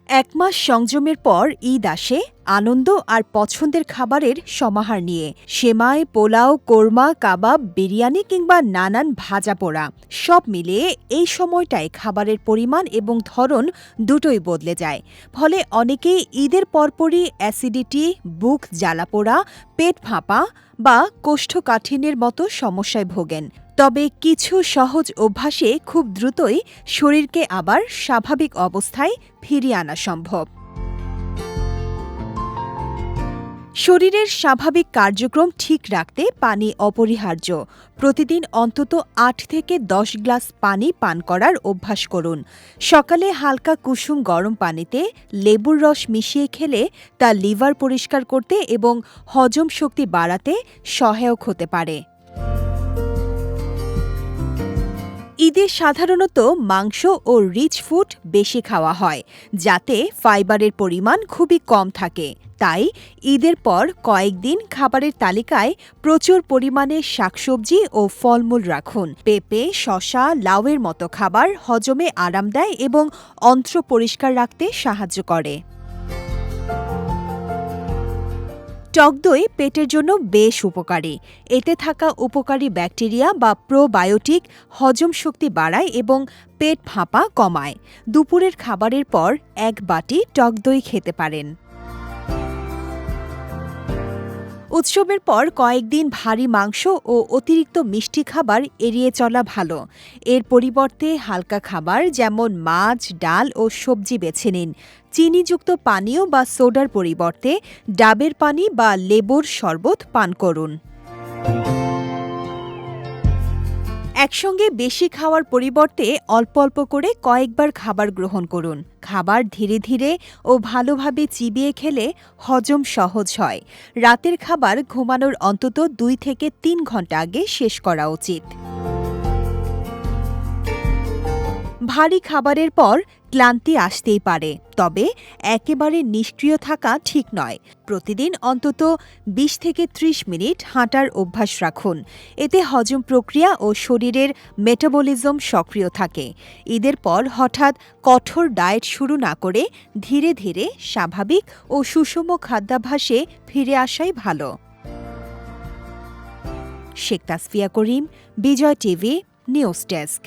এক মাস সংযমের পর ঈদ আসে আনন্দ আর পছন্দের খাবারের সমাহার নিয়ে। সেমাই, পোলাও, কোরমা, কাবাব, বিরিয়ানি কিংবা নানান ভাজা পোড়া সব মিলিয়ে এই সময়টায় খাবারের পরিমাণ এবং ধরন দুটোই বদলে যায়। ফলে অনেকেই ঈদের পরপরই অ্যাসিডিটি, বুক জ্বালাপোড়া, পেট ফাঁপা বা কোষ্ঠকাঠিন্যের মতো সমস্যায় ভোগেন। তবে কিছু সহজ অভ্যাসে খুব দ্রুতই শরীরকে আবার স্বাভাবিক অবস্থায় ফিরিয়ে আনা সম্ভব। শরীরের স্বাভাবিক কার্যক্রম ঠিক রাখতে পানি অপরিহার্য। প্রতিদিন অন্তত ৮ থেকে ১০ গ্লাস পানি পান করার অভ্যাস করুন। সকালে হালকা কুসুম গরম পানিতে লেবুর রস মিশিয়ে খেলে তা লিভার পরিষ্কার করতে এবং হজম শক্তি বাড়াতে সহায়ক হতে পারে। ঈদে সাধারণত মাংস ও রিচ ফুড বেশি খাওয়া হয়, যাতে ফাইবারের পরিমাণ খুবই কম থাকে। তাই ঈদের পর কয়েকদিন খাবারের তালিকায় প্রচুর পরিমাণে শাকসবজি ও ফলমূল রাখুন। পেঁপে, শসা, লাউয়ের মতো খাবার হজমে আরাম দেয় এবং অন্ত্র পরিষ্কার রাখতে সাহায্য করে। টক দই পেটের জন্য বেশ উপকারী। এতে থাকা উপকারী ব্যাকটেরিয়া বা প্রোবায়োটিক হজম শক্তি বাড়ায় এবং পেট ফাঁপা কমায়। দুপুরের খাবারের পর ১ বাটি টক দই খেতে পারেন। উৎসবের পর কয়েকদিন ভারী মাংস ও অতিরিক্ত মিষ্টি খাবার এড়িয়ে চলা ভালো। এর পরিবর্তে হালকা খাবার যেমন মাছ, ডাল ও সবজি বেছে নিন। চিনিযুক্ত পানীয় বা সোডার পরিবর্তে ডাবের পানি বা লেবুর শরবত পান করুন। একসঙ্গে বেশি খাওয়ার পরিবর্তে অল্প অল্প করে কয়েকবার খাবার গ্রহণ করুন। খাবার ধীরে ধীরে ও ভালোভাবে চিবিয়ে খেলে হজম সহজ হয়। রাতের খাবার ঘুমানোর অন্তত ২ থেকে ৩ ঘন্টা আগে শেষ করা উচিত। ভারী খাবারের পর ক্লান্তি আসতেই পারে, তবে একেবারে নিষ্ক্রিয় থাকা ঠিক নয়। প্রতিদিন অন্তত ২০ থেকে ৩০ মিনিট হাঁটার অভ্যাস রাখুন। এতে হজম প্রক্রিয়া ও শরীরের মেটাবলিজম সক্রিয় থাকে। ঈদের পর হঠাৎ কঠোর ডায়েট শুরু না করে ধীরে ধীরে স্বাভাবিক ও সুষম খাদ্যাভ্যাসে ফিরে আসাই ভালো। শেখ তাসফিয়া করিম, বিজয় টিভি, নিউজ ডেস্ক।